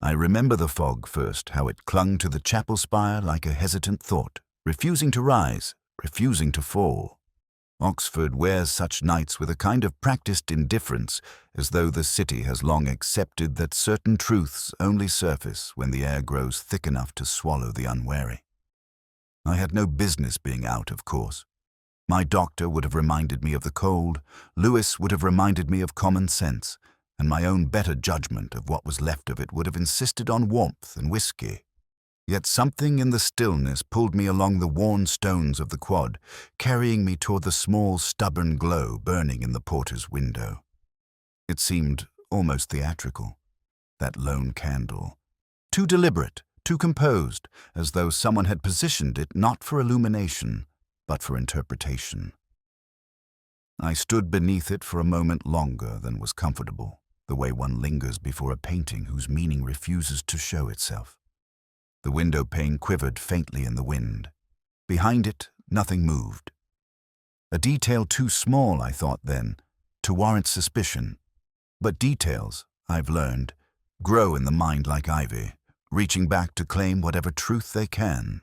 I remember the fog first, how it clung to the chapel spire like a hesitant thought, refusing to rise, refusing to fall. Oxford wears such nights with a kind of practiced indifference, as though the city has long accepted that certain truths only surface when the air grows thick enough to swallow the unwary. I had no business being out, of course. My doctor would have reminded me of the cold, Lewis would have reminded me of common sense, and my own better judgment of what was left of it would have insisted on warmth and whiskey. Yet something in the stillness pulled me along the worn stones of the quad, carrying me toward the small, stubborn glow burning in the porter's window. It seemed almost theatrical, that lone candle. Too deliberate, too composed, as though someone had positioned it not for illumination, but for interpretation. I stood beneath it for a moment longer than was comfortable, the way one lingers before a painting whose meaning refuses to show itself. The window pane quivered faintly in the wind. Behind it, nothing moved. A detail too small, I thought then, to warrant suspicion. But details, I've learned, grow in the mind like ivy, reaching back to claim whatever truth they can.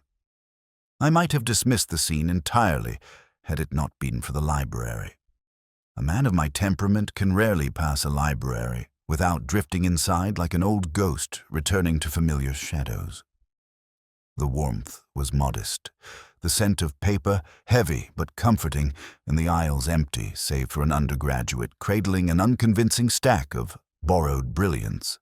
I might have dismissed the scene entirely had it not been for the library. A man of my temperament can rarely pass a library without drifting inside like an old ghost returning to familiar shadows. The warmth was modest, the scent of paper heavy but comforting, and the aisles empty save for an undergraduate cradling an unconvincing stack of borrowed brilliance.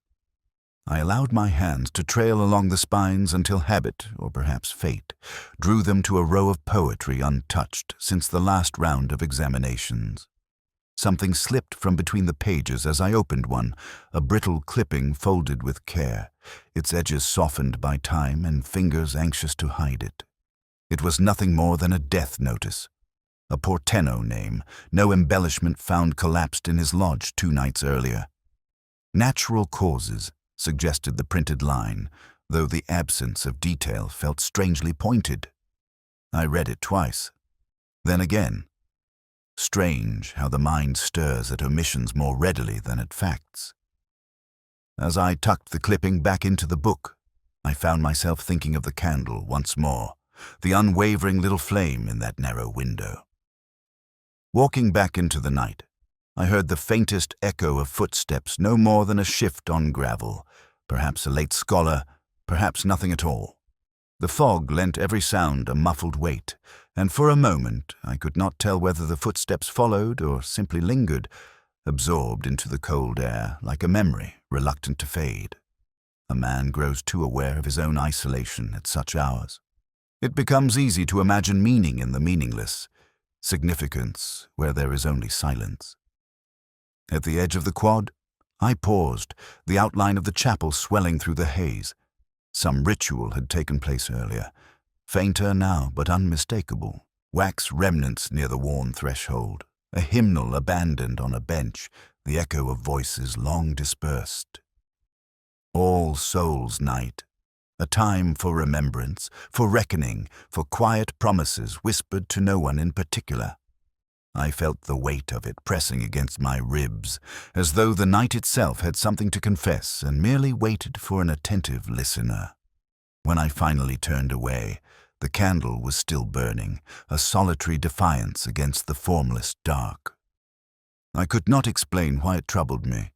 I allowed my hands to trail along the spines until habit, or perhaps fate, drew them to a row of poetry untouched since the last round of examinations. Something slipped from between the pages as I opened one, a brittle clipping folded with care, its edges softened by time and fingers anxious to hide it. It was nothing more than a death notice. A porteno name, no embellishment found collapsed in his lodge 2 nights earlier. Natural causes, suggested the printed line, though the absence of detail felt strangely pointed. I read it twice. Then again. Strange how the mind stirs at omissions more readily than at facts. As I tucked the clipping back into the book, I found myself thinking of the candle once more, the unwavering little flame in that narrow window. Walking back into the night, I heard the faintest echo of footsteps, no more than a shift on gravel, perhaps a late scholar, perhaps nothing at all. The fog lent every sound a muffled weight, and for a moment I could not tell whether the footsteps followed or simply lingered, absorbed into the cold air like a memory reluctant to fade. A man grows too aware of his own isolation at such hours. It becomes easy to imagine meaning in the meaningless, significance where there is only silence. At the edge of the quad, I paused, the outline of the chapel swelling through the haze. Some ritual had taken place earlier, fainter now but unmistakable, wax remnants near the worn threshold, a hymnal abandoned on a bench, the echo of voices long dispersed. All Souls' Night, a time for remembrance, for reckoning, for quiet promises whispered to no one in particular. I felt the weight of it pressing against my ribs, as though the night itself had something to confess and merely waited for an attentive listener. When I finally turned away, the candle was still burning, a solitary defiance against the formless dark. I could not explain why it troubled me,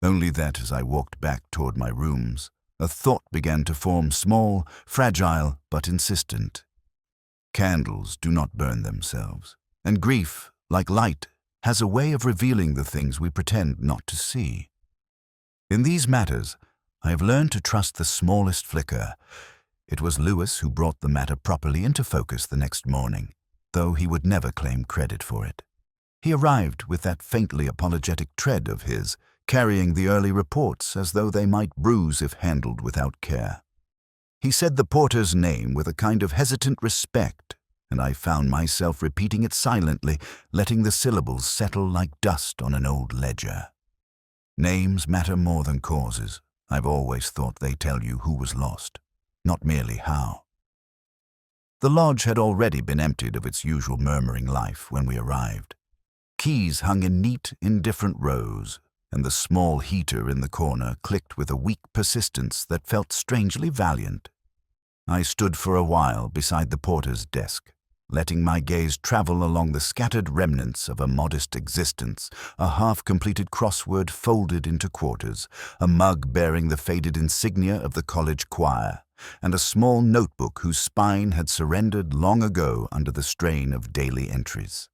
only that as I walked back toward my rooms, a thought began to form, small, fragile, but insistent. Candles do not burn themselves. And grief, like light, has a way of revealing the things we pretend not to see. In these matters, I have learned to trust the smallest flicker. It was Lewis who brought the matter properly into focus the next morning, though he would never claim credit for it. He arrived with that faintly apologetic tread of his, carrying the early reports as though they might bruise if handled without care. He said the porter's name with a kind of hesitant respect, and I found myself repeating it silently, letting the syllables settle like dust on an old ledger. Names matter more than causes. I've always thought they tell you who was lost, not merely how. The lodge had already been emptied of its usual murmuring life when we arrived. Keys hung in neat, indifferent rows, and the small heater in the corner clicked with a weak persistence that felt strangely valiant. I stood for a while beside the porter's desk, letting my gaze travel along the scattered remnants of a modest existence, a half-completed crossword folded into quarters, a mug bearing the faded insignia of the college choir, and a small notebook whose spine had surrendered long ago under the strain of daily entries.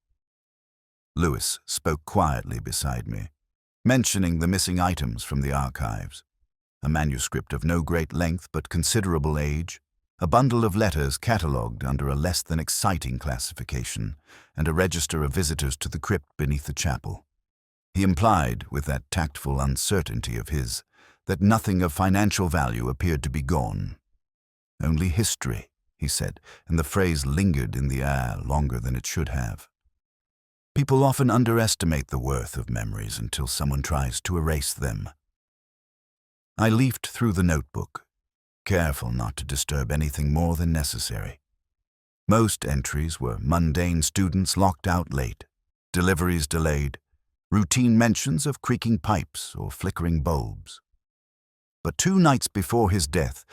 Lewis spoke quietly beside me, mentioning the missing items from the archives, a manuscript of no great length but considerable age, a bundle of letters catalogued under a less than exciting classification, and a register of visitors to the crypt beneath the chapel. He implied, with that tactful uncertainty of his, that nothing of financial value appeared to be gone. Only history, he said, and the phrase lingered in the air longer than it should have. People often underestimate the worth of memories until someone tries to erase them. I leafed through the notebook, careful not to disturb anything more than necessary. Most entries were mundane students locked out late, deliveries delayed, routine mentions of creaking pipes or flickering bulbs. But 2 nights before his death,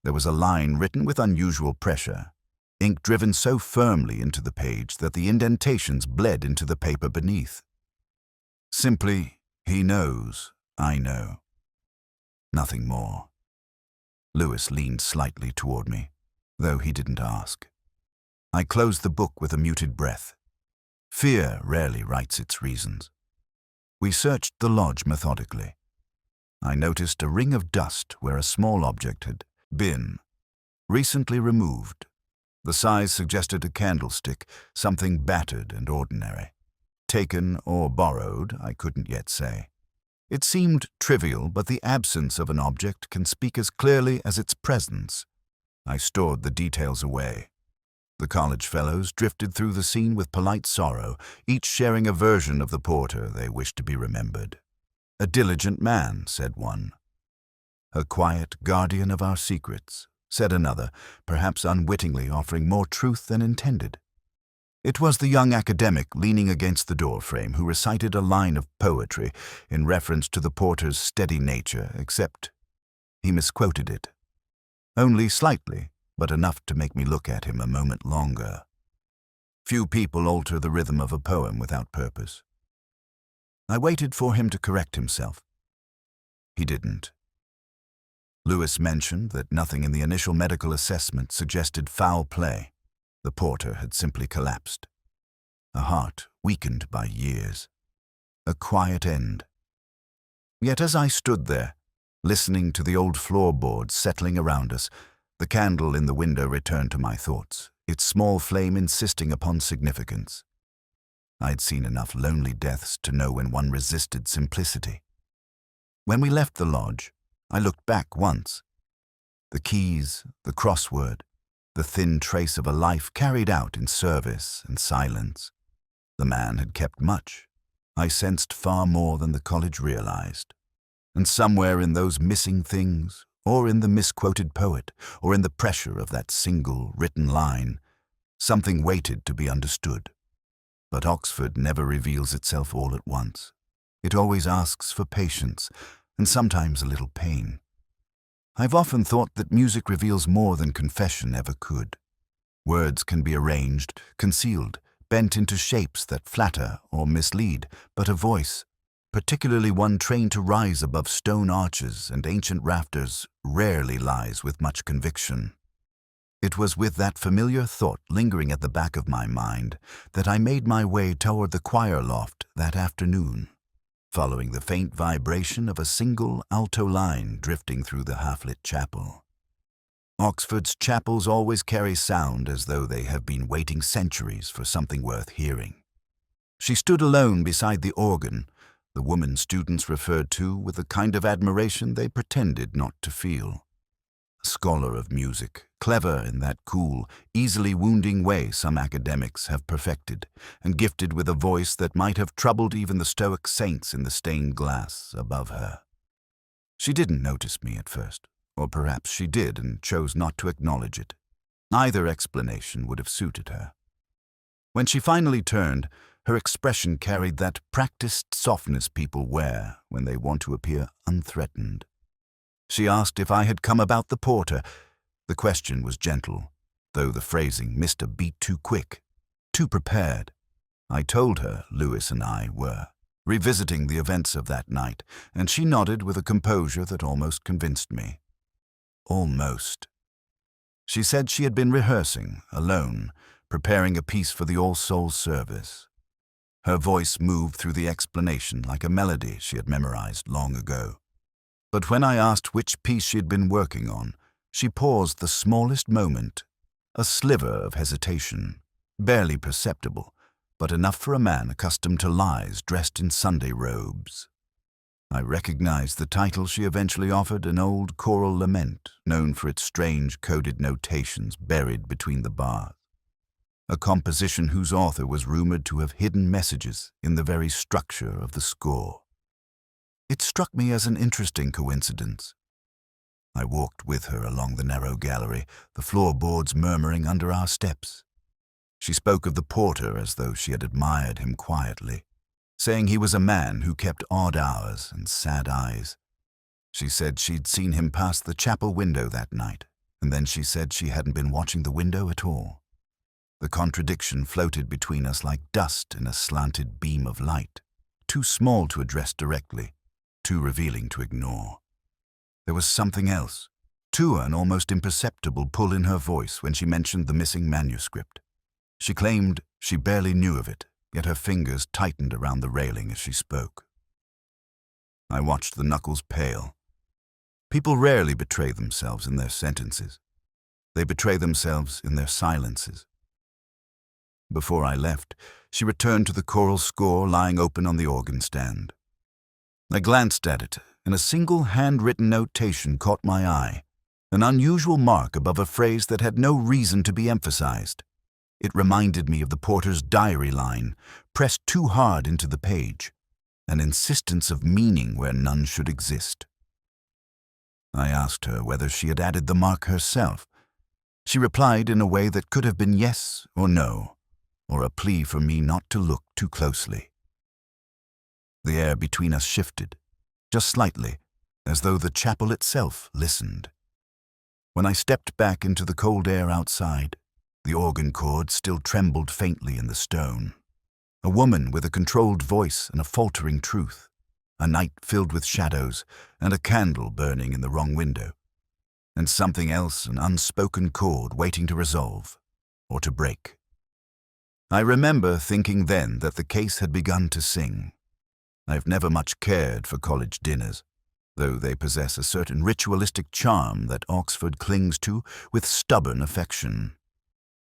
there was a line written with unusual pressure, ink driven so firmly into the page that the indentations bled into the paper beneath. Simply, he knows, I know. Nothing more. Lewis leaned slightly toward me, though he didn't ask. I closed the book with a muted breath. Fear rarely writes its reasons. We searched the lodge methodically. I noticed a ring of dust where a small object had been, recently removed. The size suggested a candlestick, something battered and ordinary. Taken or borrowed, I couldn't yet say. It seemed trivial, but the absence of an object can speak as clearly as its presence. I stored the details away. The college fellows drifted through the scene with polite sorrow, each sharing a version of the porter they wished to be remembered. A diligent man, said one. A quiet guardian of our secrets, said another, perhaps unwittingly offering more truth than intended. It was the young academic leaning against the doorframe who recited a line of poetry in reference to the porter's steady nature, except he misquoted it. Only slightly, but enough to make me look at him a moment longer. Few people alter the rhythm of a poem without purpose. I waited for him to correct himself. He didn't. Lewis mentioned that nothing in the initial medical assessment suggested foul play. The porter had simply collapsed. A heart weakened by years. A quiet end. Yet as I stood there, listening to the old floorboards settling around us, the candle in the window returned to my thoughts, its small flame insisting upon significance. I'd seen enough lonely deaths to know when one resisted simplicity. When we left the lodge, I looked back once. The keys, the crossword, the thin trace of a life carried out in service and silence. The man had kept much. I sensed far more than the college realized. And somewhere in those missing things, or in the misquoted poet, or in the pressure of that single written line, something waited to be understood. But Oxford never reveals itself all at once. It always asks for patience, and sometimes a little pain. I've often thought that music reveals more than confession ever could. Words can be arranged, concealed, bent into shapes that flatter or mislead, but a voice, particularly one trained to rise above stone arches and ancient rafters, rarely lies with much conviction. It was with that familiar thought lingering at the back of my mind that I made my way toward the choir loft that afternoon, following the faint vibration of a single alto line drifting through the half-lit chapel. Oxford's chapels always carry sound as though they have been waiting centuries for something worth hearing. She stood alone beside the organ, the woman students referred to with a kind of admiration they pretended not to feel. A scholar of music, clever in that cool, easily wounding way some academics have perfected, and gifted with a voice that might have troubled even the stoic saints in the stained glass above her. She didn't notice me at first, or perhaps she did and chose not to acknowledge it. Either explanation would have suited her. When she finally turned, Her expression carried that practiced softness people wear when they want to appear unthreatened. She asked if I had come about the porter. The question was gentle, though the phrasing missed a beat too quick, too prepared. I told her Lewis and I were revisiting the events of that night, and she nodded with a composure that almost convinced me. Almost. She said she had been rehearsing, alone, preparing a piece for the All Souls service. Her voice moved through the explanation like a melody she had memorized long ago. But when I asked which piece she had been working on, she paused the smallest moment, a sliver of hesitation, barely perceptible, but enough for a man accustomed to lies dressed in Sunday robes. I recognized the title she eventually offered, an old choral lament known for its strange coded notations buried between the bars, a composition whose author was rumored to have hidden messages in the very structure of the score. It struck me as an interesting coincidence. I walked with her along the narrow gallery, the floorboards murmuring under our steps. She spoke of the porter as though she had admired him quietly, saying he was a man who kept odd hours and sad eyes. She said she'd seen him pass the chapel window that night, and then she said she hadn't been watching the window at all. The contradiction floated between us like dust in a slanted beam of light, too small to address directly, too revealing to ignore. There was something else, too, an almost imperceptible pull in her voice when she mentioned the missing manuscript. She claimed she barely knew of it, yet her fingers tightened around the railing as she spoke. I watched the knuckles pale. People rarely betray themselves in their sentences. They betray themselves in their silences. Before I left, she returned to the choral score lying open on the organ stand. I glanced at it, and a single handwritten notation caught my eye, an unusual mark above a phrase that had no reason to be emphasized. It reminded me of the porter's diary line, pressed too hard into the page, an insistence of meaning where none should exist. I asked her whether she had added the mark herself. She replied in a way that could have been yes or no, or a plea for me not to look too closely. The air between us shifted, just slightly, as though the chapel itself listened. When I stepped back into the cold air outside, the organ chord still trembled faintly in the stone. A woman with a controlled voice and a faltering truth. A night filled with shadows, and a candle burning in the wrong window. And something else, an unspoken chord waiting to resolve, or to break. I remember thinking then that the case had begun to sing. I've never much cared for college dinners, though they possess a certain ritualistic charm that Oxford clings to with stubborn affection.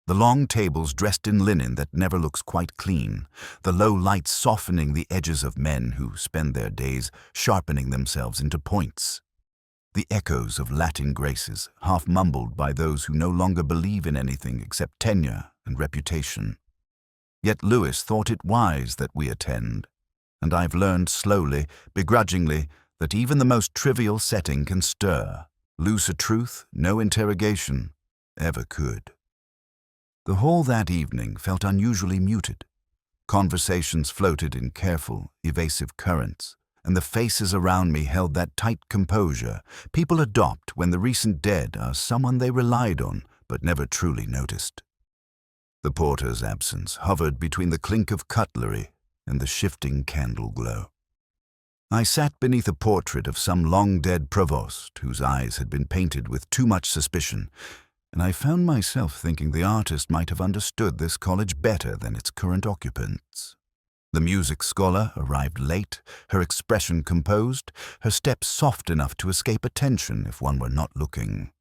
The long tables dressed in linen that never looks quite clean, the low lights softening the edges of men who spend their days sharpening themselves into points. The echoes of Latin graces, half mumbled by those who no longer believe in anything except tenure and reputation. Yet Lewis thought it wise that we attend, and I've learned slowly, begrudgingly, that even the most trivial setting can stir, loose a truth no interrogation ever could. The hall that evening felt unusually muted. Conversations floated in careful, evasive currents, and the faces around me held that tight composure people adopt when the recent dead are someone they relied on but never truly noticed. The porter's absence hovered between the clink of cutlery and the shifting candle glow. I sat beneath a portrait of some long-dead provost whose eyes had been painted with too much suspicion, and I found myself thinking the artist might have understood this college better than its current occupants. The music scholar arrived late, her expression composed, her steps soft enough to escape attention if one were not looking.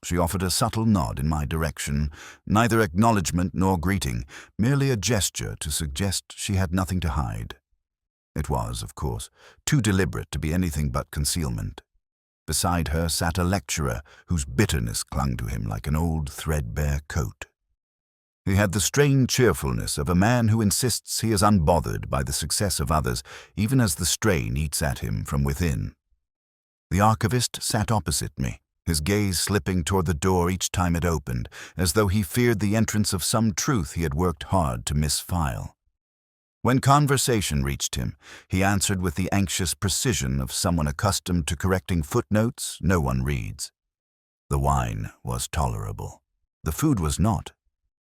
She offered a subtle nod in my direction, neither acknowledgement nor greeting, merely a gesture to suggest she had nothing to hide. It was, of course, too deliberate to be anything but concealment. Beside her sat a lecturer whose bitterness clung to him like an old threadbare coat. He had the strained cheerfulness of a man who insists he is unbothered by the success of others, even as the strain eats at him from within. The archivist sat opposite me, his gaze slipping toward the door each time it opened, as though he feared the entrance of some truth he had worked hard to misfile. When conversation reached him, he answered with the anxious precision of someone accustomed to correcting footnotes no one reads. The wine was tolerable. The food was not.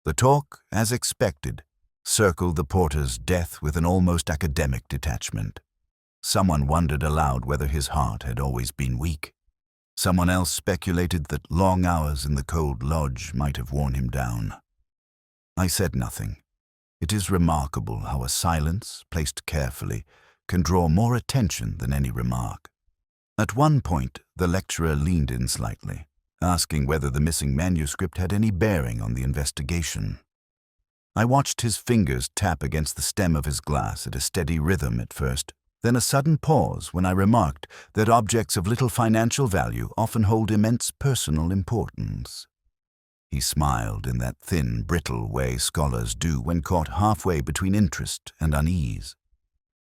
The talk, as expected, circled the porter's death with an almost academic detachment. Someone wondered aloud whether his heart had always been weak. Someone else speculated that long hours in the cold lodge might have worn him down. I said nothing. It is remarkable how a silence, placed carefully, can draw more attention than any remark. At one point, the lecturer leaned in slightly, asking whether the missing manuscript had any bearing on the investigation. I watched his fingers tap against the stem of his glass at a steady rhythm at first, then a sudden pause when I remarked that objects of little financial value often hold immense personal importance. He smiled in that thin, brittle way scholars do when caught halfway between interest and unease.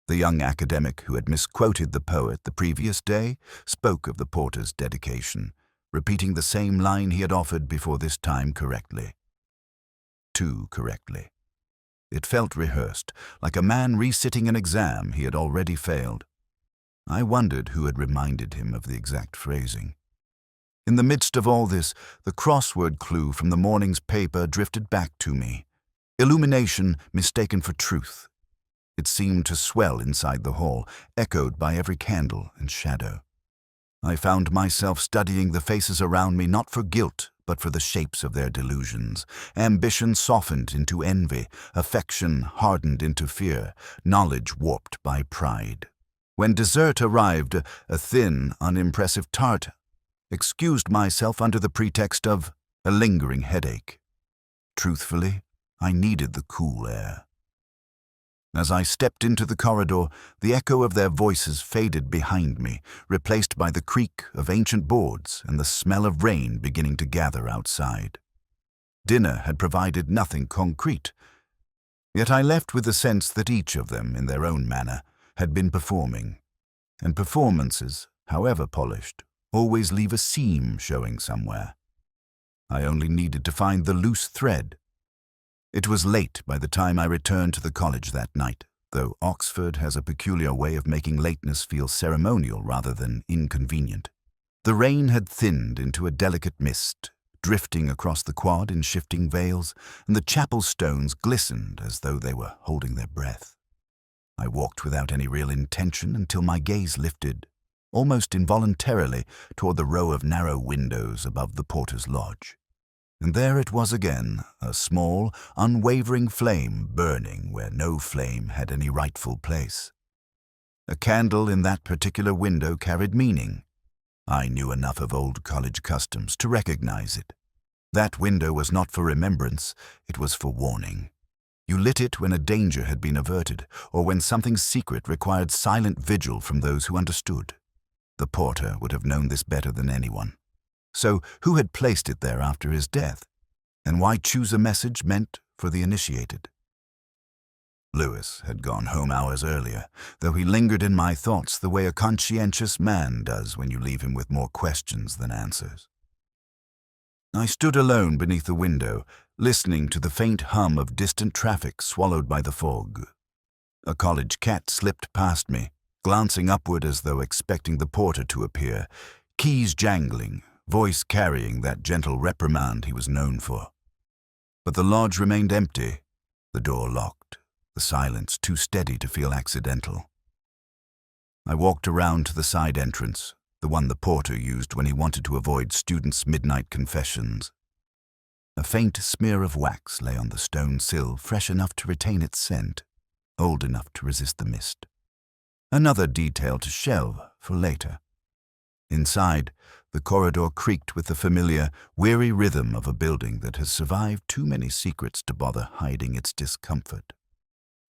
The young academic who had misquoted the poet the previous day spoke of the porter's dedication, repeating the same line he had offered before this time correctly. Too correctly. It felt rehearsed, like a man resitting an exam he had already failed. I wondered who had reminded him of the exact phrasing. In the midst of all this, the crossword clue from the morning's paper drifted back to me. Illumination mistaken for truth. It seemed to swell inside the hall, echoed by every candle and shadow. I found myself studying the faces around me not for guilt, but for the shapes of their delusions. Ambition softened into envy, affection hardened into fear, knowledge warped by pride. When dessert arrived, a thin, unimpressive tart, excused myself under the pretext of a lingering headache. Truthfully, I needed the cool air. As I stepped into the corridor, the echo of their voices faded behind me, replaced by the creak of ancient boards and the smell of rain beginning to gather outside. Dinner had provided nothing concrete, yet I left with the sense that each of them, in their own manner, had been performing. And performances, however polished, always leave a seam showing somewhere. I only needed to find the loose thread. It was late by the time I returned to the college that night, though Oxford has a peculiar way of making lateness feel ceremonial rather than inconvenient. The rain had thinned into a delicate mist, drifting across the quad in shifting veils, and the chapel stones glistened as though they were holding their breath. I walked without any real intention until my gaze lifted, almost involuntarily, toward the row of narrow windows above the porter's lodge. And there it was again, a small, unwavering flame burning where no flame had any rightful place. A candle in that particular window carried meaning. I knew enough of old college customs to recognize it. That window was not for remembrance, it was for warning. You lit it when a danger had been averted, or when something secret required silent vigil from those who understood. The porter would have known this better than anyone. So who had placed it there after his death? And why choose a message meant for the initiated? Lewis had gone home hours earlier, though he lingered in my thoughts the way a conscientious man does when you leave him with more questions than answers. I stood alone beneath the window, listening to the faint hum of distant traffic swallowed by the fog. A college cat slipped past me, glancing upward as though expecting the porter to appear, keys jangling, voice carrying that gentle reprimand he was known for. But the lodge remained empty, the door locked, the silence too steady to feel accidental. I walked around to the side entrance, the one the porter used when he wanted to avoid students' midnight confessions. A faint smear of wax lay on the stone sill, fresh enough to retain its scent, old enough to resist the mist. Another detail to shelve for later. Inside, the corridor creaked with the familiar, weary rhythm of a building that has survived too many secrets to bother hiding its discomfort.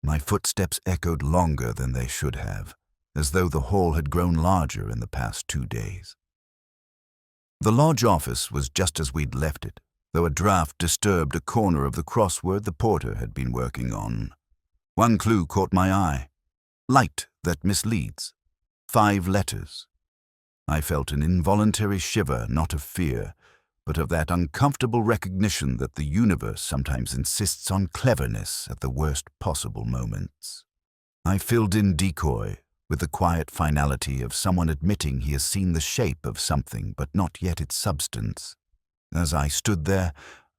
My footsteps echoed longer than they should have, as though the hall had grown larger in the past 2 days. The lodge office was just as we'd left it, though a draft disturbed a corner of the crossword the porter had been working on. One clue caught my eye. Light that misleads. 5 letters. I felt an involuntary shiver, not of fear, but of that uncomfortable recognition that the universe sometimes insists on cleverness at the worst possible moments. I filled in decoy with the quiet finality of someone admitting he has seen the shape of something but not yet its substance. As I stood there,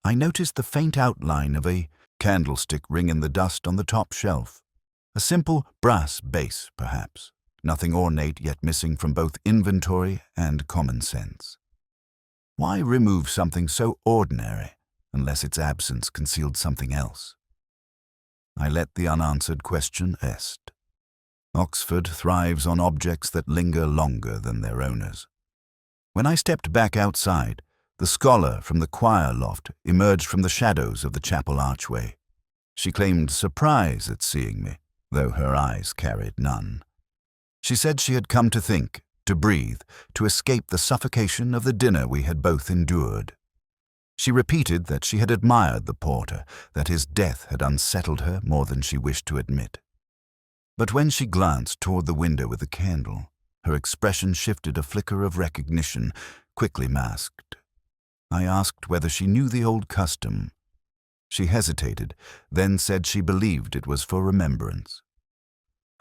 I noticed the faint outline of a candlestick ring in the dust on the top shelf. A simple brass base, perhaps, nothing ornate yet missing from both inventory and common sense. Why remove something so ordinary unless its absence concealed something else? I let the unanswered question rest. Oxford thrives on objects that linger longer than their owners. When I stepped back outside, the scholar from the choir loft emerged from the shadows of the chapel archway. She claimed surprise at seeing me, though her eyes carried none. She said she had come to think, to breathe, to escape the suffocation of the dinner we had both endured. She repeated that she had admired the porter, that his death had unsettled her more than she wished to admit. But when she glanced toward the window with the candle, her expression shifted, a flicker of recognition, quickly masked. I asked whether she knew the old custom. She hesitated, then said she believed it was for remembrance.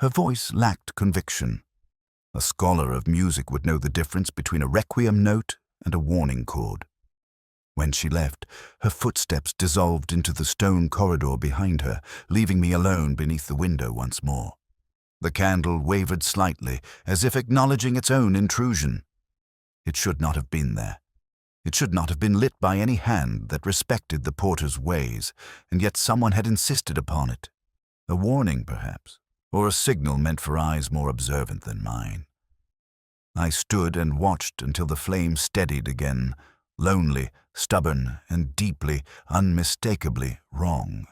Her voice lacked conviction. A scholar of music would know the difference between a requiem note and a warning chord. When she left, her footsteps dissolved into the stone corridor behind her, leaving me alone beneath the window once more. The candle wavered slightly, as if acknowledging its own intrusion. It should not have been there. It should not have been lit by any hand that respected the porter's ways, and yet someone had insisted upon it. A warning, perhaps, or a signal meant for eyes more observant than mine. I stood and watched until the flame steadied again, lonely, stubborn, and deeply, unmistakably wrong.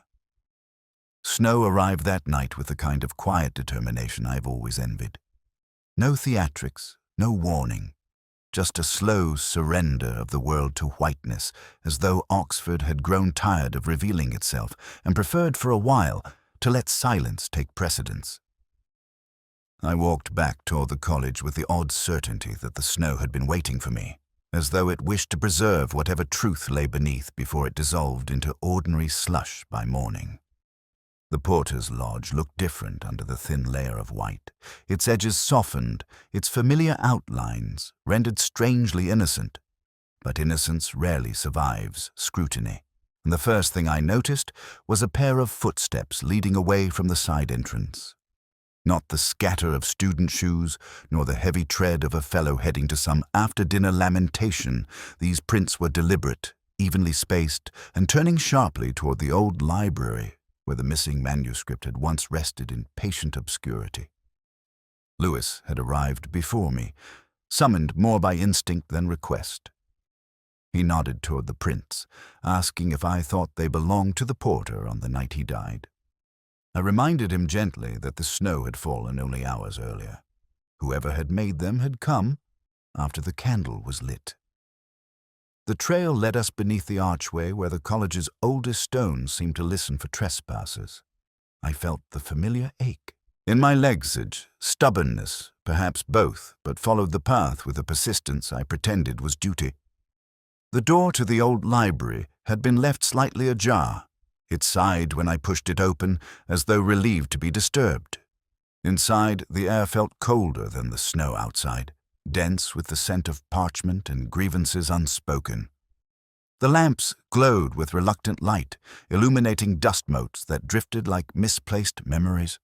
Snow arrived that night with the kind of quiet determination I've always envied. No theatrics, no warning, just a slow surrender of the world to whiteness, as though Oxford had grown tired of revealing itself and preferred for a while to let silence take precedence. I walked back toward the college with the odd certainty that the snow had been waiting for me, as though it wished to preserve whatever truth lay beneath before it dissolved into ordinary slush by morning. The porter's lodge looked different under the thin layer of white, its edges softened, its familiar outlines rendered strangely innocent. But innocence rarely survives scrutiny, and the first thing I noticed was a pair of footsteps leading away from the side entrance. Not the scatter of student shoes, nor the heavy tread of a fellow heading to some after-dinner lamentation. These prints were deliberate, evenly spaced, and turning sharply toward the old library, where the missing manuscript had once rested in patient obscurity. Lewis had arrived before me, summoned more by instinct than request. He nodded toward the prints, asking if I thought they belonged to the porter on the night he died. I reminded him gently that the snow had fallen only hours earlier. Whoever had made them had come after the candle was lit. The trail led us beneath the archway where the college's oldest stones seemed to listen for trespassers. I felt the familiar ache. In my legsage, stubbornness, perhaps both, but followed the path with a persistence I pretended was duty. The door to the old library had been left slightly ajar. It sighed when I pushed it open, as though relieved to be disturbed. Inside, the air felt colder than the snow outside, dense with the scent of parchment and grievances unspoken. The lamps glowed with reluctant light, illuminating dust motes that drifted like misplaced memories.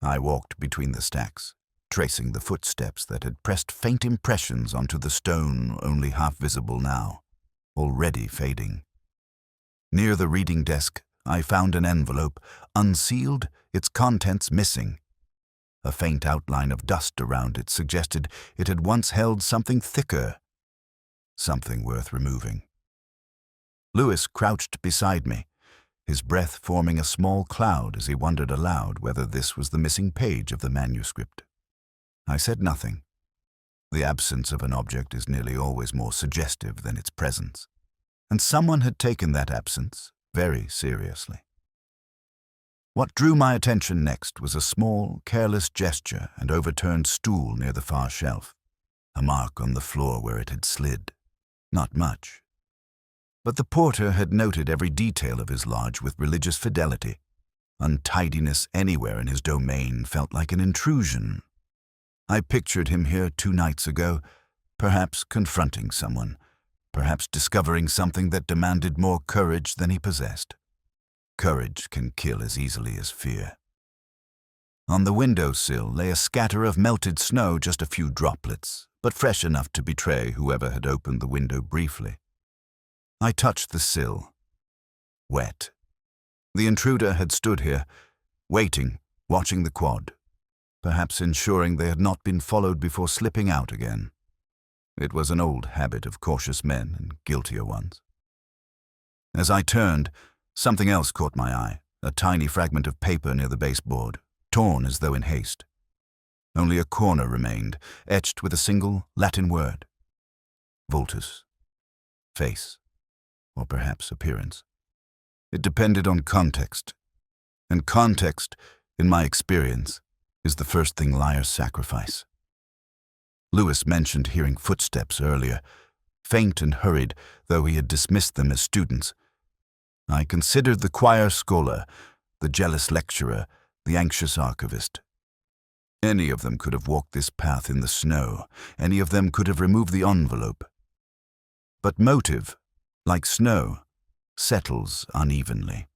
I walked between the stacks, tracing the footsteps that had pressed faint impressions onto the stone only half visible now, already fading. Near the reading desk, I found an envelope, unsealed, its contents missing. A faint outline of dust around it suggested it had once held something thicker, something worth removing. Lewis crouched beside me, his breath forming a small cloud as he wondered aloud whether this was the missing page of the manuscript. I said nothing. The absence of an object is nearly always more suggestive than its presence, and someone had taken that absence very seriously. What drew my attention next was a small, careless gesture and overturned stool near the far shelf, a mark on the floor where it had slid. Not much, But the porter had noted every detail of his lodge with religious fidelity. Untidiness anywhere in his domain felt like an intrusion. I pictured him here 2 nights ago, perhaps confronting someone, perhaps discovering something that demanded more courage than he possessed. Courage can kill as easily as fear. On the windowsill lay a scatter of melted snow, just a few droplets, but fresh enough to betray whoever had opened the window briefly. I touched the sill. Wet. The intruder had stood here, waiting, watching the quad, perhaps ensuring they had not been followed before slipping out again. It was an old habit of cautious men and guiltier ones. As I turned, something else caught my eye, a tiny fragment of paper near the baseboard, torn as though in haste. Only a corner remained, etched with a single Latin word. Vultus. Face. Or perhaps appearance. It depended on context. And context, in my experience, is the first thing liars sacrifice. Lewis mentioned hearing footsteps earlier, faint and hurried, though he had dismissed them as students. I considered the choir scholar, the jealous lecturer, the anxious archivist. Any of them could have walked this path in the snow. Any of them could have removed the envelope. But motive, like snow, settles unevenly.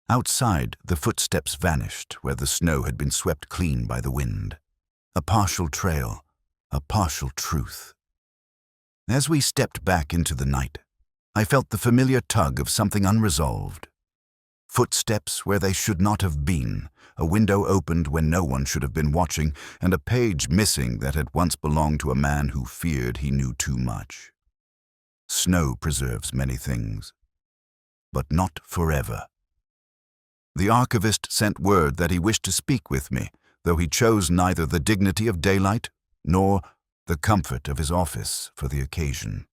Outside, the footsteps vanished where the snow had been swept clean by the wind. A partial trail, a partial truth. As we stepped back into the night, I felt the familiar tug of something unresolved. Footsteps where they should not have been, a window opened when no one should have been watching, and a page missing that had once belonged to a man who feared he knew too much. Snow preserves many things, but not forever. The archivist sent word that he wished to speak with me, though he chose neither the dignity of daylight nor the comfort of his office for the occasion.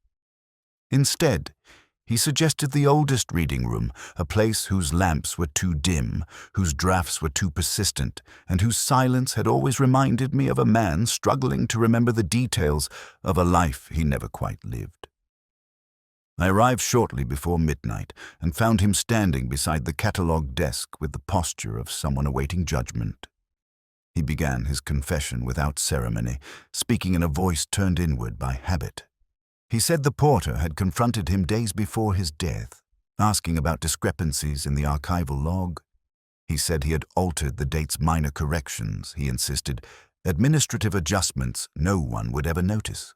Instead, he suggested the oldest reading room, a place whose lamps were too dim, whose draughts were too persistent, and whose silence had always reminded me of a man struggling to remember the details of a life he never quite lived. I arrived shortly before midnight and found him standing beside the catalogue desk with the posture of someone awaiting judgment. He began his confession without ceremony, speaking in a voice turned inward by habit. He said the porter had confronted him days before his death, asking about discrepancies in the archival log. He said he had altered the date's minor corrections, he insisted, administrative adjustments no one would ever notice.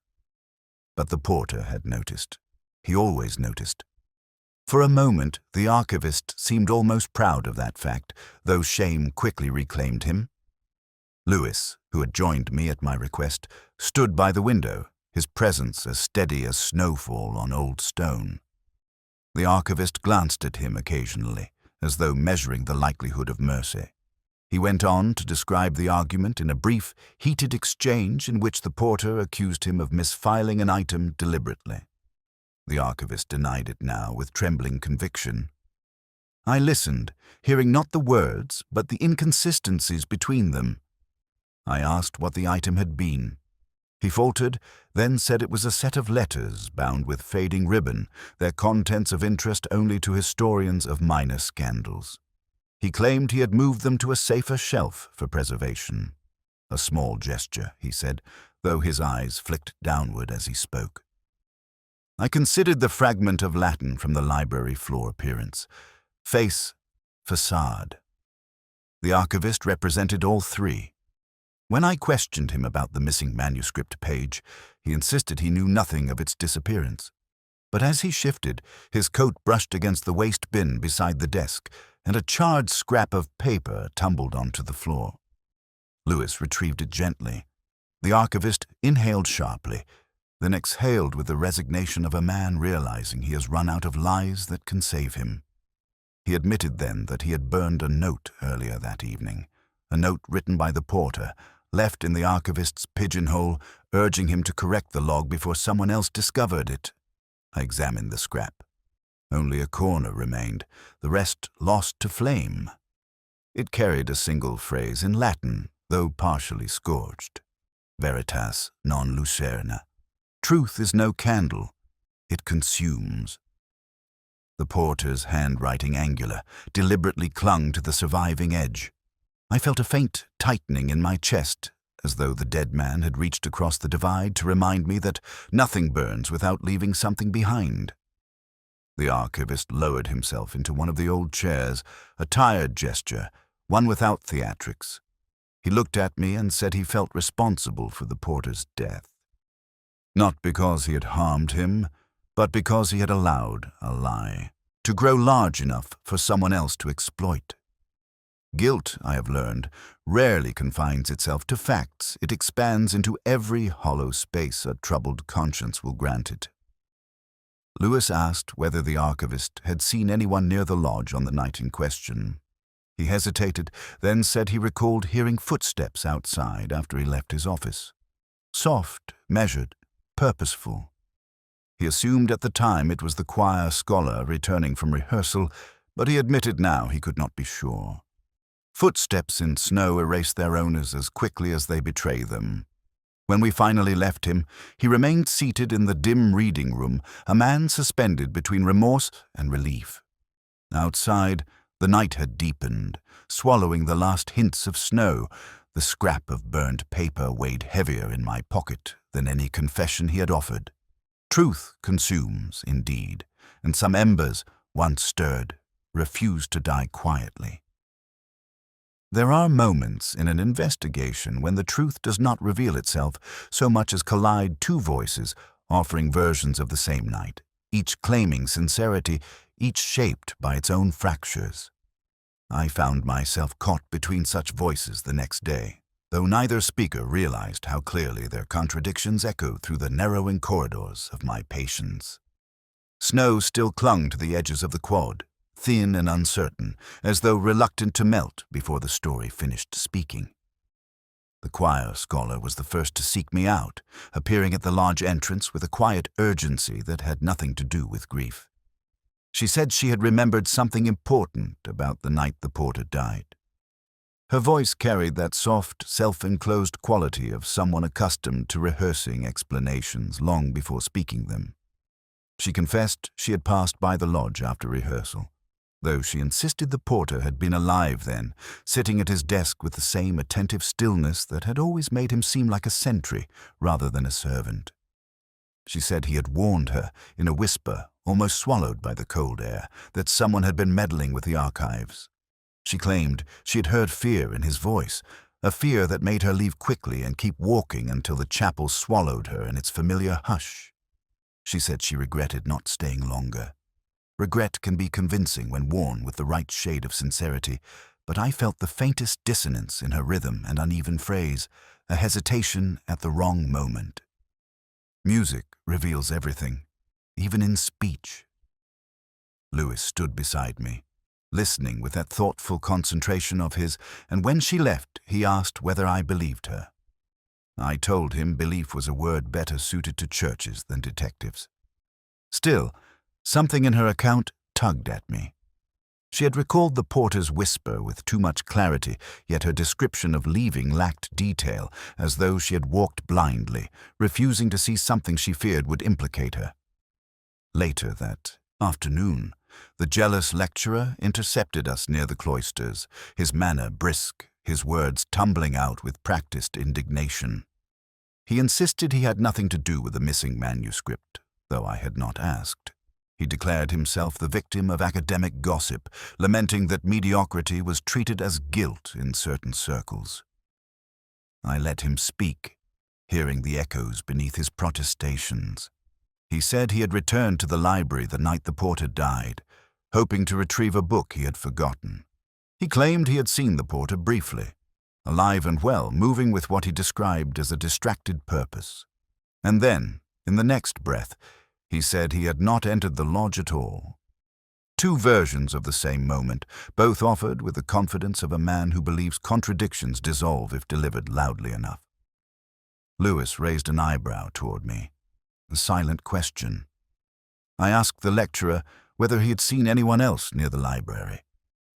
But the porter had noticed. He always noticed. For a moment, the archivist seemed almost proud of that fact, though shame quickly reclaimed him. Lewis, who had joined me at my request, stood by the window, his presence as steady as snowfall on old stone. The archivist glanced at him occasionally, as though measuring the likelihood of mercy. He went on to describe the argument in a brief, heated exchange in which the porter accused him of misfiling an item deliberately. The archivist denied it now with trembling conviction. I listened, hearing not the words, but the inconsistencies between them. I asked what the item had been. He faltered, then said it was a set of letters bound with fading ribbon, their contents of interest only to historians of minor scandals. He claimed he had moved them to a safer shelf for preservation. A small gesture, he said, though his eyes flicked downward as he spoke. I considered the fragment of Latin from the library floor appearance. Face, facade. The archivist represented all three. When I questioned him about the missing manuscript page, he insisted he knew nothing of its disappearance. But as he shifted, his coat brushed against the waste bin beside the desk, and a charred scrap of paper tumbled onto the floor. Lewis retrieved it gently. The archivist inhaled sharply, then exhaled with the resignation of a man realizing he has run out of lies that can save him. He admitted then that he had burned a note earlier that evening, a note written by the porter, left in the archivist's pigeonhole, urging him to correct the log before someone else discovered it. I examined the scrap. Only a corner remained, the rest lost to flame. It carried a single phrase in Latin, though partially scorched. Veritas non lucerna. Truth is no candle. It consumes. The porter's handwriting, angular, deliberately clung to the surviving edge. I felt a faint tightening in my chest, as though the dead man had reached across the divide to remind me that nothing burns without leaving something behind. The archivist lowered himself into one of the old chairs, a tired gesture, one without theatrics. He looked at me and said he felt responsible for the porter's death. Not because he had harmed him, but because he had allowed a lie to grow large enough for someone else to exploit. Guilt, I have learned, rarely confines itself to facts. It expands into every hollow space a troubled conscience will grant it. Lewis asked whether the archivist had seen anyone near the lodge on the night in question. He hesitated, then said he recalled hearing footsteps outside after he left his office. Soft, measured, purposeful. He assumed at the time it was the choir scholar returning from rehearsal, but he admitted now he could not be sure. Footsteps in snow erase their owners as quickly as they betray them. When we finally left him, he remained seated in the dim reading room, a man suspended between remorse and relief. Outside, the night had deepened, swallowing the last hints of snow. The scrap of burned paper weighed heavier in my pocket than any confession he had offered. Truth consumes, indeed, and some embers, once stirred, refuse to die quietly. There are moments in an investigation when the truth does not reveal itself so much as collide two voices offering versions of the same night, each claiming sincerity, each shaped by its own fractures. I found myself caught between such voices the next day, though neither speaker realized how clearly their contradictions echoed through the narrowing corridors of my patience. Snow still clung to the edges of the quad, thin and uncertain, as though reluctant to melt before the story finished speaking. The choir scholar was the first to seek me out, appearing at the lodge entrance with a quiet urgency that had nothing to do with grief. She said she had remembered something important about the night the porter died. Her voice carried that soft, self-enclosed quality of someone accustomed to rehearsing explanations long before speaking them. She confessed she had passed by the lodge after rehearsal, though she insisted the porter had been alive then, sitting at his desk with the same attentive stillness that had always made him seem like a sentry rather than a servant. She said he had warned her, in a whisper, almost swallowed by the cold air, that someone had been meddling with the archives. She claimed she had heard fear in his voice, a fear that made her leave quickly and keep walking until the chapel swallowed her in its familiar hush. She said she regretted not staying longer. Regret can be convincing when worn with the right shade of sincerity, but I felt the faintest dissonance in her rhythm and uneven phrase, a hesitation at the wrong moment. Music reveals everything, even in speech. Lewis stood beside me, listening with that thoughtful concentration of his, and when she left, he asked whether I believed her. I told him belief was a word better suited to churches than detectives. Still, something in her account tugged at me. She had recalled the porter's whisper with too much clarity, yet her description of leaving lacked detail, as though she had walked blindly, refusing to see something she feared would implicate her. Later that afternoon, the jealous lecturer intercepted us near the cloisters, his manner brisk, his words tumbling out with practiced indignation. He insisted he had nothing to do with the missing manuscript, though I had not asked. He declared himself the victim of academic gossip, lamenting that mediocrity was treated as guilt in certain circles. I let him speak, hearing the echoes beneath his protestations. He said he had returned to the library the night the porter died, hoping to retrieve a book he had forgotten. He claimed he had seen the porter briefly, alive and well, moving with what he described as a distracted purpose. And then, in the next breath, he said he had not entered the lodge at all. Two versions of the same moment, both offered with the confidence of a man who believes contradictions dissolve if delivered loudly enough. Lewis raised an eyebrow toward me, a silent question. I asked the lecturer whether he had seen anyone else near the library.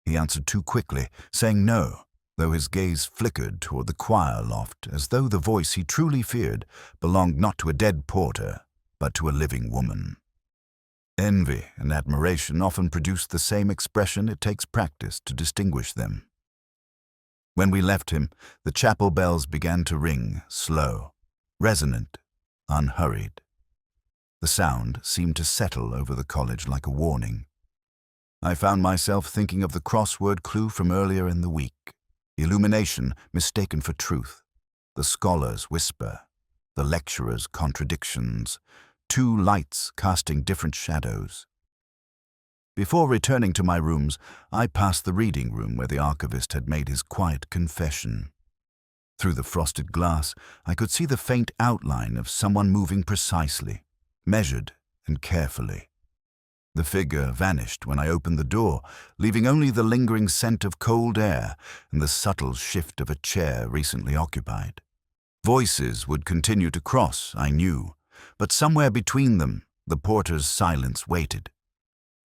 He answered too quickly, saying no, though his gaze flickered toward the choir loft, as though the voice he truly feared belonged not to a dead porter, but to a living woman. Envy and admiration often produce the same expression. It takes practice to distinguish them. When we left him, the chapel bells began to ring, slow, resonant, unhurried. The sound seemed to settle over the college like a warning. I found myself thinking of the crossword clue from earlier in the week. Illumination mistaken for truth. The scholar's whisper. The lecturer's contradictions. Two lights casting different shadows. Before returning to my rooms, I passed the reading room where the archivist had made his quiet confession. Through the frosted glass, I could see the faint outline of someone moving precisely, measured and carefully. The figure vanished when I opened the door, leaving only the lingering scent of cold air and the subtle shift of a chair recently occupied. Voices would continue to cross, I knew, but somewhere between them, the porter's silence waited.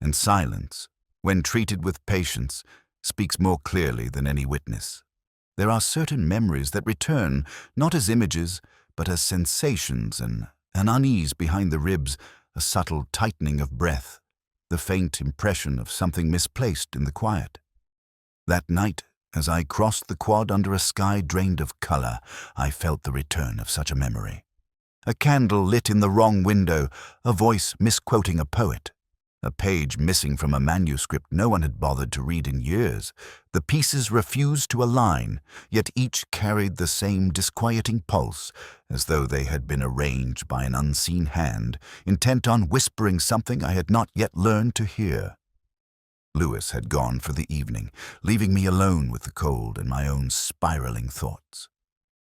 And silence, when treated with patience, speaks more clearly than any witness. There are certain memories that return, not as images, but as sensations, an unease behind the ribs, a subtle tightening of breath, the faint impression of something misplaced in the quiet. That night, as I crossed the quad under a sky drained of color, I felt the return of such a memory. A candle lit in the wrong window, a voice misquoting a poet. A page missing from a manuscript no one had bothered to read in years. The pieces refused to align, yet each carried the same disquieting pulse, as though they had been arranged by an unseen hand, intent on whispering something I had not yet learned to hear. Lewis had gone for the evening, leaving me alone with the cold and my own spiraling thoughts.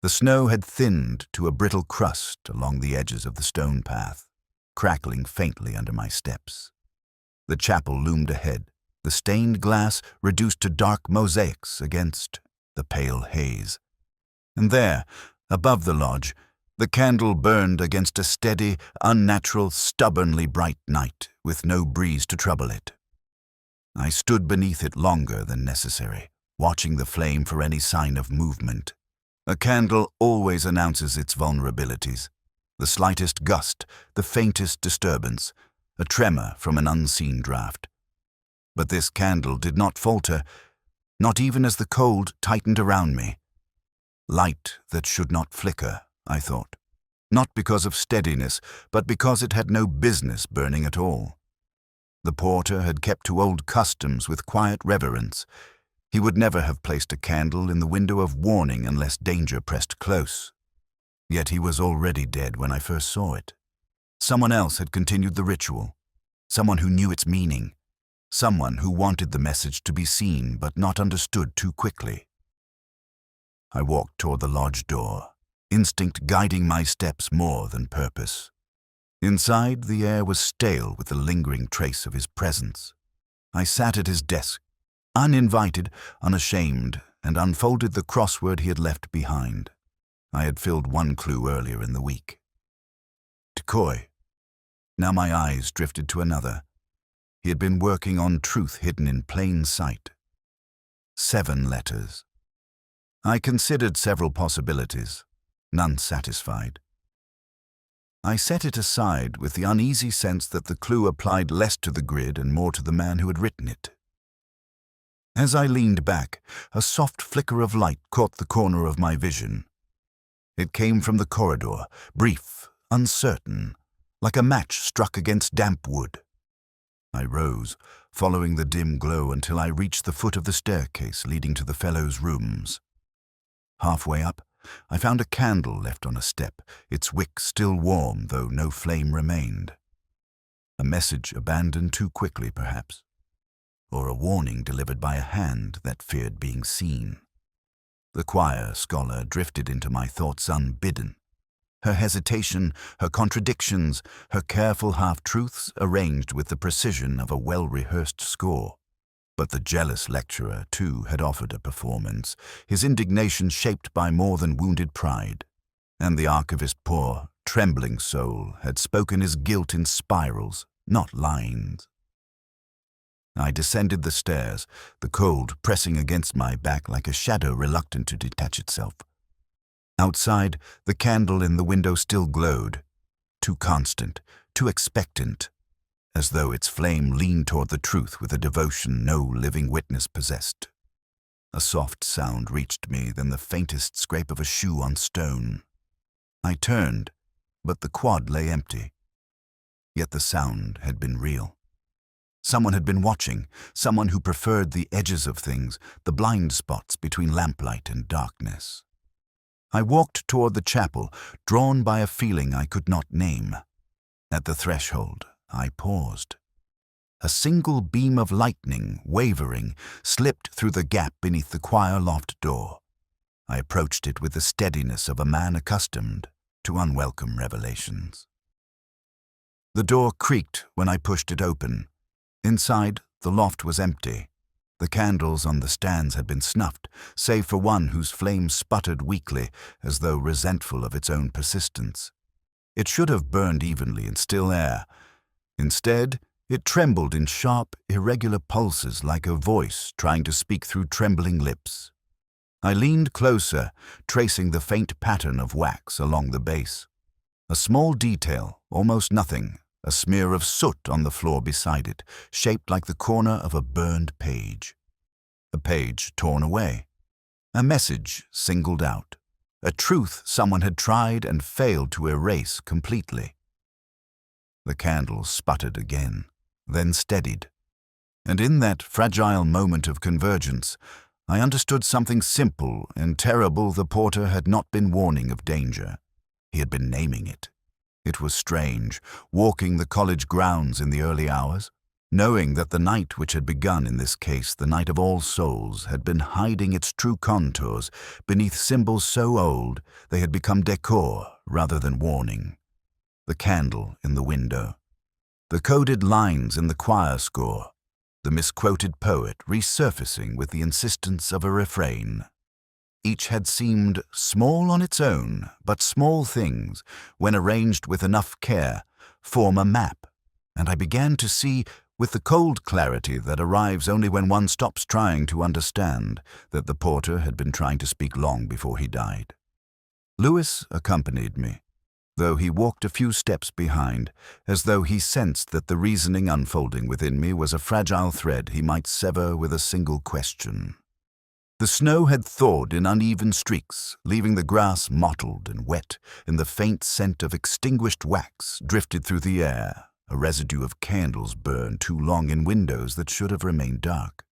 The snow had thinned to a brittle crust along the edges of the stone path, crackling faintly under my steps. The chapel loomed ahead, the stained glass reduced to dark mosaics against the pale haze. And there, above the lodge, the candle burned against a steady, unnatural, stubbornly bright night, with no breeze to trouble it. I stood beneath it longer than necessary, watching the flame for any sign of movement. A candle always announces its vulnerabilities. The slightest gust, the faintest disturbance, a tremor from an unseen draught. But this candle did not falter, not even as the cold tightened around me. Light that should not flicker, I thought. Not because of steadiness, but because it had no business burning at all. The porter had kept to old customs with quiet reverence. He would never have placed a candle in the window of warning unless danger pressed close. Yet he was already dead when I first saw it. Someone else had continued the ritual. Someone who knew its meaning. Someone who wanted the message to be seen but not understood too quickly. I walked toward the lodge door, instinct guiding my steps more than purpose. Inside, the air was stale with the lingering trace of his presence. I sat at his desk, uninvited, unashamed, and unfolded the crossword he had left behind. I had filled one clue earlier in the week. Decoy. Now my eyes drifted to another. He had been working on truth hidden in plain sight. 7 letters. I considered several possibilities, none satisfied. I set it aside with the uneasy sense that the clue applied less to the grid and more to the man who had written it. As I leaned back, a soft flicker of light caught the corner of my vision. It came from the corridor, brief, uncertain, like a match struck against damp wood. I rose, following the dim glow until I reached the foot of the staircase leading to the fellows' rooms. Halfway up, I found a candle left on a step, its wick still warm, though no flame remained. A message abandoned too quickly, perhaps, or a warning delivered by a hand that feared being seen. The choir scholar drifted into my thoughts unbidden. Her hesitation, her contradictions, her careful half-truths arranged with the precision of a well-rehearsed score. But the jealous lecturer, too, had offered a performance, his indignation shaped by more than wounded pride. And the archivist's poor, trembling soul had spoken his guilt in spirals, not lines. I descended the stairs, the cold pressing against my back like a shadow reluctant to detach itself. Outside, the candle in the window still glowed, too constant, too expectant. as though its flame leaned toward the truth with a devotion no living witness possessed. A soft sound reached me, then the faintest scrape of a shoe on stone. I turned, but the quad lay empty. Yet the sound had been real. Someone had been watching, someone who preferred the edges of things, the blind spots between lamplight and darkness. I walked toward the chapel, drawn by a feeling I could not name. At the threshold, I paused. A single beam of lightning, wavering, slipped through the gap beneath the choir loft door. I approached it with the steadiness of a man accustomed to unwelcome revelations. The door creaked when I pushed it open. Inside, the loft was empty. The candles on the stands had been snuffed, save for one whose flame sputtered weakly, as though resentful of its own persistence. It should have burned evenly in still air. Instead, it trembled in sharp, irregular pulses like a voice trying to speak through trembling lips. I leaned closer, tracing the faint pattern of wax along the base. A small detail, almost nothing, a smear of soot on the floor beside it, shaped like the corner of a burned page. A page torn away. A message singled out. A truth someone had tried and failed to erase completely. The candle sputtered again, then steadied. And in that fragile moment of convergence, I understood something simple and terrible the porter had not been warning of danger. He had been naming it. It was strange, walking the college grounds in the early hours, knowing that the night which had begun in this case, the night of All Souls, had been hiding its true contours beneath symbols so old they had become decor rather than warning. The candle in the window, the coded lines in the choir score, the misquoted poet resurfacing with the insistence of a refrain. Each had seemed small on its own, but small things, when arranged with enough care, form a map, and I began to see, with the cold clarity that arrives only when one stops trying to understand, that the porter had been trying to speak long before he died. Lewis accompanied me, though he walked a few steps behind, as though he sensed that the reasoning unfolding within me was a fragile thread he might sever with a single question. The snow had thawed in uneven streaks, leaving the grass mottled and wet, and the faint scent of extinguished wax drifted through the air, a residue of candles burned too long in windows that should have remained dark.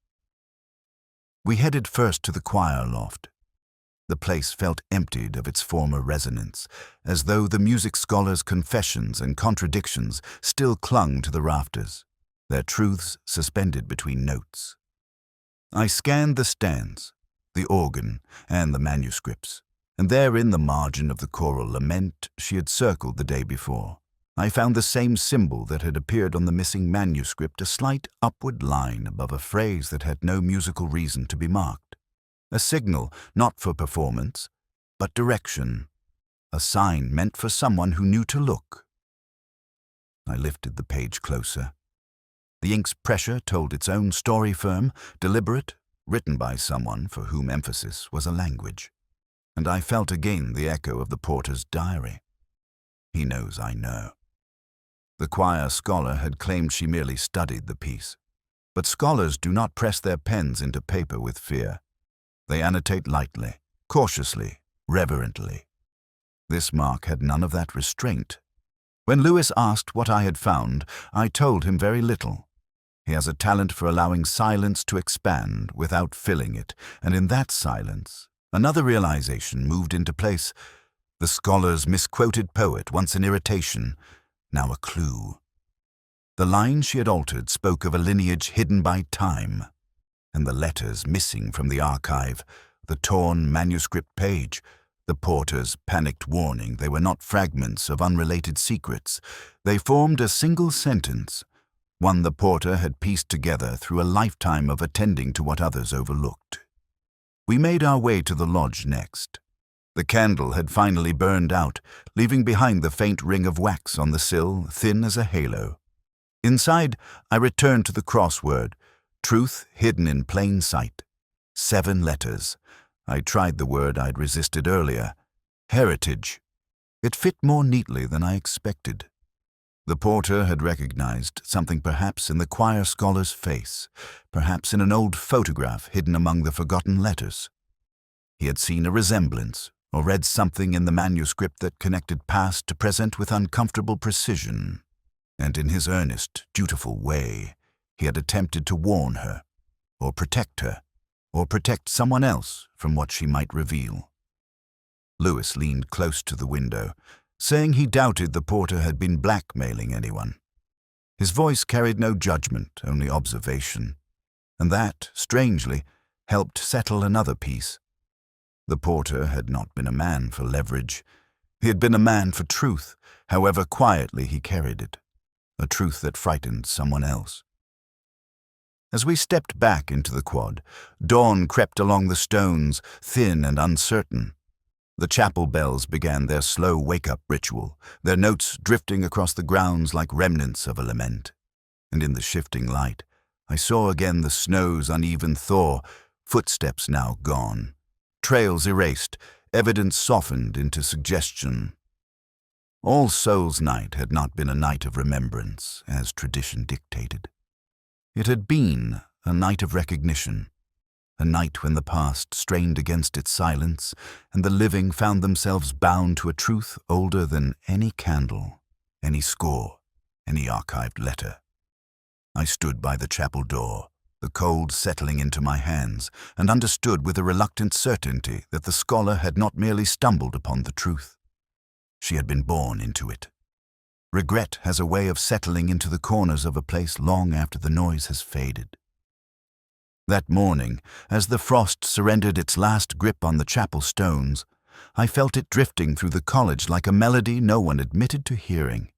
We headed first to the choir loft. The place felt emptied of its former resonance, as though the music scholars' confessions and contradictions still clung to the rafters, their truths suspended between notes. I scanned the stands, the organ, and the manuscripts, and there in the margin of the choral lament she had circled the day before, I found the same symbol that had appeared on the missing manuscript, a slight upward line above a phrase that had no musical reason to be marked. A signal not for performance, but direction. A sign meant for someone who knew to look. I lifted the page closer. The ink's pressure told its own story, firm, deliberate, written by someone for whom emphasis was a language. And I felt again the echo of the porter's diary. He knows I know. The choir scholar had claimed she merely studied the piece. But scholars do not press their pens into paper with fear. They annotate lightly, cautiously, reverently. This mark had none of that restraint. When Lewis asked what I had found, I told him very little. He has a talent for allowing silence to expand without filling it, and in that silence, another realization moved into place. The scholar's misquoted poet, once an irritation, now a clue. The line she had altered spoke of a lineage hidden by time, and the letters missing from the archive, the torn manuscript page, the porter's panicked warning they were not fragments of unrelated secrets. They formed a single sentence, one the porter had pieced together through a lifetime of attending to what others overlooked. We made our way to the lodge next. The candle had finally burned out, leaving behind the faint ring of wax on the sill, thin as a halo. Inside, I returned to the crossword, truth hidden in plain sight. 7 letters. I tried the word I'd resisted earlier, heritage. It fit more neatly than I expected. The porter had recognized something perhaps in the choir scholar's face, perhaps in an old photograph hidden among the forgotten letters. He had seen a resemblance, or read something in the manuscript that connected past to present with uncomfortable precision, and in his earnest, dutiful way, he had attempted to warn her, or protect someone else from what she might reveal. Lewis leaned close to the window, saying he doubted the porter had been blackmailing anyone. His voice carried no judgment, only observation, and that, strangely, helped settle another piece. The porter had not been a man for leverage. He had been a man for truth, however quietly he carried it, a truth that frightened someone else. As we stepped back into the quad, dawn crept along the stones, thin and uncertain. The chapel bells began their slow wake-up ritual, their notes drifting across the grounds like remnants of a lament. And in the shifting light, I saw again the snow's uneven thaw, footsteps now gone, trails erased, evidence softened into suggestion. All Souls' Night had not been a night of remembrance, as tradition dictated. It had been a night of recognition, a night when the past strained against its silence, and the living found themselves bound to a truth older than any candle, any score, any archived letter. I stood by the chapel door, the cold settling into my hands, and understood with a reluctant certainty that the scholar had not merely stumbled upon the truth. She had been born into it. Regret has a way of settling into the corners of a place long after the noise has faded. That morning, as the frost surrendered its last grip on the chapel stones, I felt it drifting through the college like a melody no one admitted to hearing.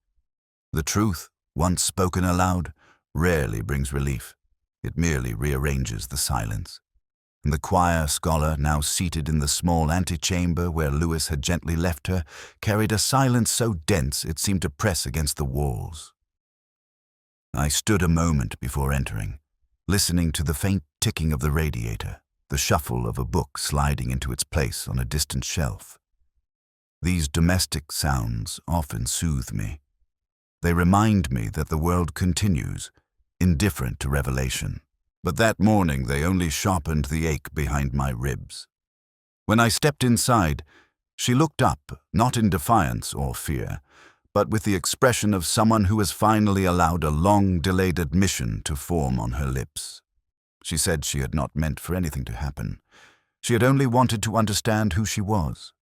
The truth, once spoken aloud, rarely brings relief. It merely rearranges the silence. And the choir scholar, now seated in the small antechamber where Lewis had gently left her, carried a silence so dense it seemed to press against the walls. I stood a moment before entering, listening to the faint ticking of the radiator, the shuffle of a book sliding into its place on a distant shelf. These domestic sounds often soothe me. They remind me that the world continues, indifferent to revelation. But that morning they only sharpened the ache behind my ribs. When I stepped inside, she looked up, not in defiance or fear, but with the expression of someone who has finally allowed a long-delayed admission to form on her lips. She said she had not meant for anything to happen. She had only wanted to understand who she was.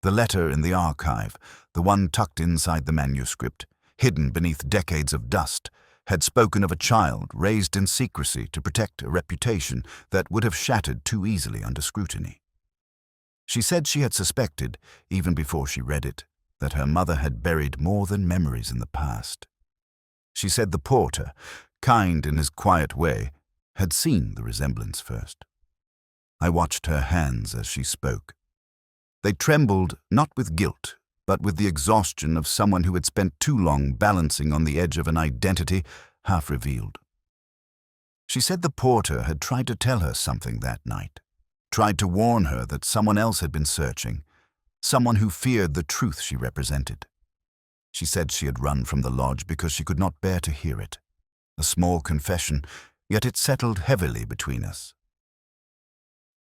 The letter in the archive, the one tucked inside the manuscript, hidden beneath decades of dust, had spoken of a child raised in secrecy to protect a reputation that would have shattered too easily under scrutiny. She said she had suspected, even before she read it, that her mother had buried more than memories in the past. She said the porter, kind in his quiet way, had seen the resemblance first. I watched her hands as she spoke. They trembled not with guilt, but with the exhaustion of someone who had spent too long balancing on the edge of an identity half revealed. She said the porter had tried to tell her something that night, tried to warn her that someone else had been searching, someone who feared the truth she represented. She said she had run from the lodge because she could not bear to hear it. A small confession, yet it settled heavily between us.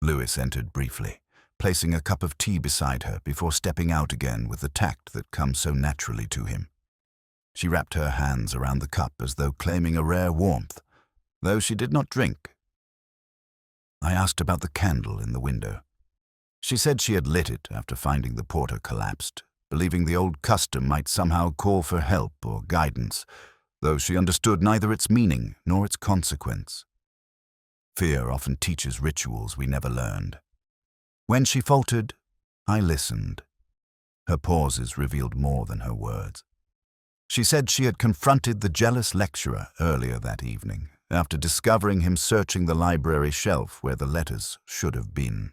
Lewis entered briefly, placing a cup of tea beside her before stepping out again with the tact that comes so naturally to him. She wrapped her hands around the cup as though claiming a rare warmth, though she did not drink. I asked about the candle in the window. She said she had lit it after finding the porter collapsed, believing the old custom might somehow call for help or guidance, though she understood neither its meaning nor its consequence. Fear often teaches rituals we never learned. When she faltered, I listened. Her pauses revealed more than her words. She said she had confronted the jealous lecturer earlier that evening, after discovering him searching the library shelf where the letters should have been.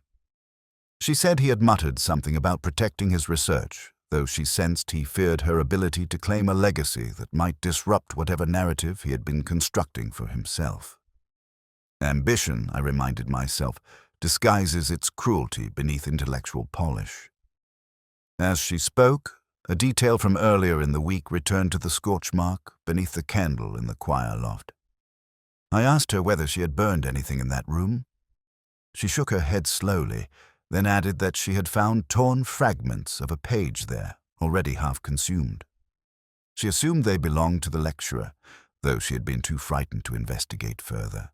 She said he had muttered something about protecting his research, though she sensed he feared her ability to claim a legacy that might disrupt whatever narrative he had been constructing for himself. Ambition, I reminded myself, disguises its cruelty beneath intellectual polish. As she spoke, A detail from earlier in the week returned to the scorch mark beneath the candle in the choir loft. I asked her whether she had burned anything in that room. She shook her head slowly, then added that she had found torn fragments of a page there, already half consumed. She assumed they belonged to the lecturer, though she had been too frightened to investigate further.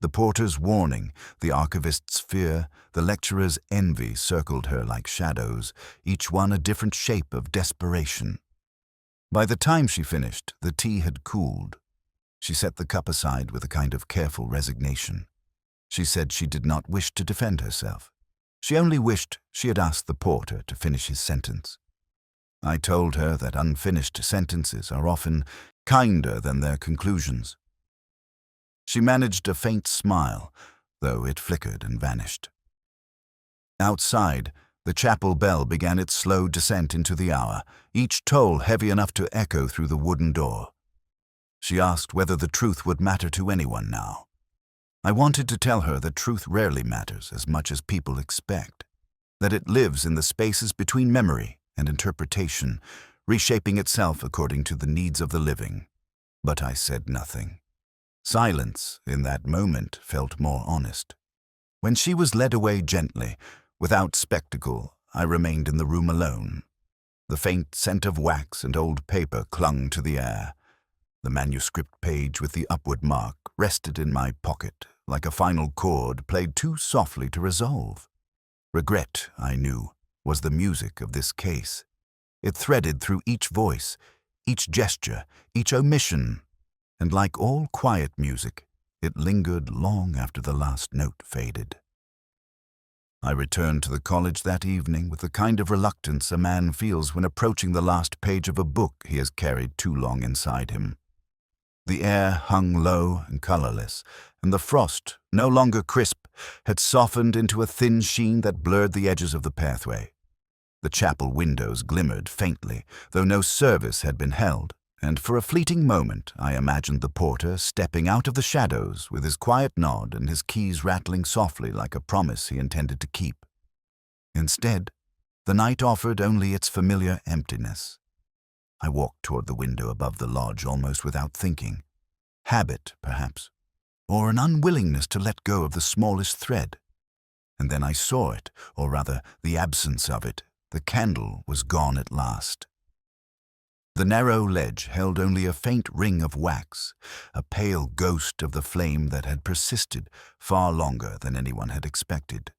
The porter's warning, the archivist's fear, the lecturer's envy circled her like shadows, each one a different shape of desperation. By the time she finished, the tea had cooled. She set the cup aside with a kind of careful resignation. She said she did not wish to defend herself. She only wished she had asked the porter to finish his sentence. I told her that unfinished sentences are often kinder than their conclusions. She managed a faint smile, though it flickered and vanished. Outside, the chapel bell began its slow descent into the hour, each toll heavy enough to echo through the wooden door. She asked whether the truth would matter to anyone now. I wanted to tell her that truth rarely matters as much as people expect, that it lives in the spaces between memory and interpretation, reshaping itself according to the needs of the living. But I said nothing. Silence, in that moment, felt more honest. When she was led away gently, without spectacle, I remained in the room alone. The faint scent of wax and old paper clung to the air. The manuscript page with the upward mark rested in my pocket, like a final chord played too softly to resolve. Regret, I knew, was the music of this case. It threaded through each voice, each gesture, each omission, and like all quiet music, it lingered long after the last note faded. I returned to the college that evening with the kind of reluctance a man feels when approaching the last page of a book he has carried too long inside him. The air hung low and colorless, and the frost, no longer crisp, had softened into a thin sheen that blurred the edges of the pathway. The chapel windows glimmered faintly, though no service had been held, and for a fleeting moment I imagined the porter stepping out of the shadows with his quiet nod and his keys rattling softly like a promise he intended to keep. Instead, the night offered only its familiar emptiness. I walked toward the window above the lodge almost without thinking. Habit, perhaps, or an unwillingness to let go of the smallest thread. And then I saw it, or rather the absence of it. The candle was gone at last. The narrow ledge held only a faint ring of wax, a pale ghost of the flame that had persisted far longer than anyone had expected.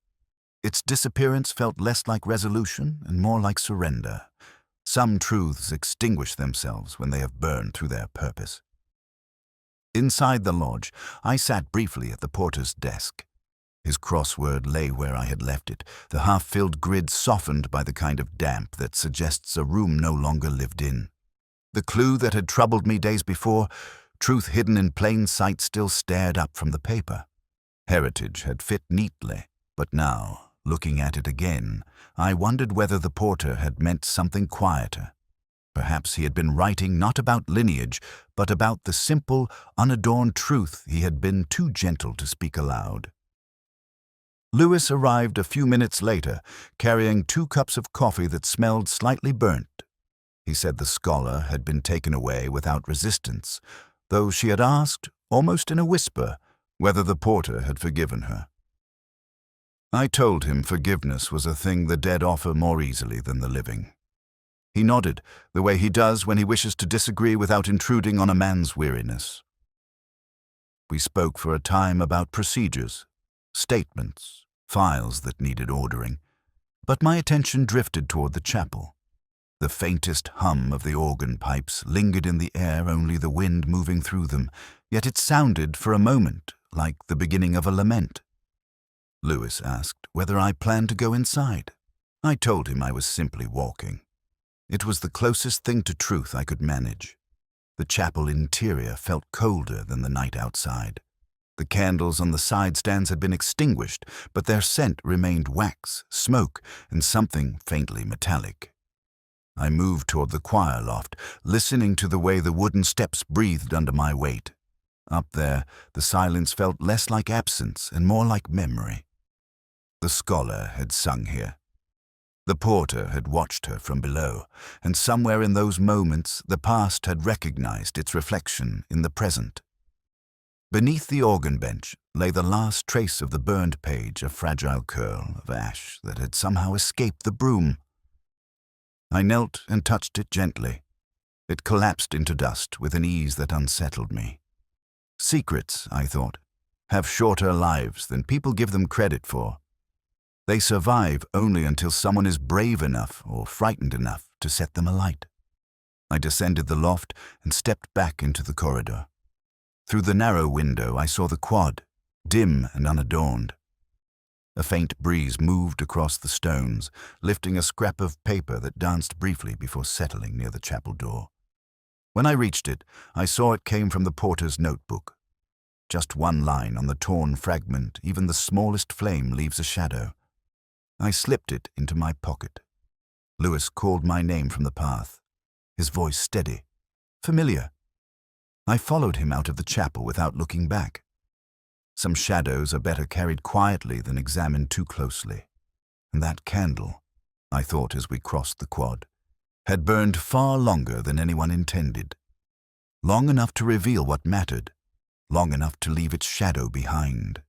Its disappearance felt less like resolution and more like surrender. Some truths extinguish themselves when they have burned through their purpose. Inside the lodge, I sat briefly at the porter's desk. His crossword lay where I had left it, the half-filled grid softened by the kind of damp that suggests a room no longer lived in. The clue that had troubled me days before, truth hidden in plain sight, still stared up from the paper. Heritage had fit neatly, but now, looking at it again, I wondered whether the porter had meant something quieter. Perhaps he had been writing not about lineage, but about the simple, unadorned truth he had been too gentle to speak aloud. Lewis arrived a few minutes later, carrying 2 cups of coffee that smelled slightly burnt. He said the scholar had been taken away without resistance, though she had asked, almost in a whisper, whether the porter had forgiven her. I told him forgiveness was a thing the dead offer more easily than the living. He nodded, the way he does when he wishes to disagree without intruding on a man's weariness. We spoke for a time about procedures, statements, files that needed ordering, but my attention drifted toward the chapel. The faintest hum of the organ pipes lingered in the air, only the wind moving through them, yet it sounded for a moment like the beginning of a lament. Lewis asked whether I planned to go inside. I told him I was simply walking. It was the closest thing to truth I could manage. The chapel interior felt colder than the night outside. The candles on the side stands had been extinguished, but their scent remained wax, smoke, and something faintly metallic. I moved toward the choir loft, listening to the way the wooden steps breathed under my weight. Up there, the silence felt less like absence and more like memory. The scholar had sung here. The porter had watched her from below, and somewhere in those moments the past had recognized its reflection in the present. Beneath the organ bench lay the last trace of the burned page, a fragile curl of ash that had somehow escaped the broom. I knelt and touched it gently. It collapsed into dust with an ease that unsettled me. Secrets, I thought, have shorter lives than people give them credit for. They survive only until someone is brave enough or frightened enough to set them alight. I descended the loft and stepped back into the corridor. Through the narrow window I saw the quad, dim and unadorned. A faint breeze moved across the stones, lifting a scrap of paper that danced briefly before settling near the chapel door. When I reached it, I saw it came from the porter's notebook. Just one line on the torn fragment, even the smallest flame leaves a shadow. I slipped it into my pocket. Lewis called my name from the path, his voice steady, familiar. I followed him out of the chapel without looking back. Some shadows are better carried quietly than examined too closely. And that candle, I thought as we crossed the quad, had burned far longer than anyone intended. Long enough to reveal what mattered, long enough to leave its shadow behind.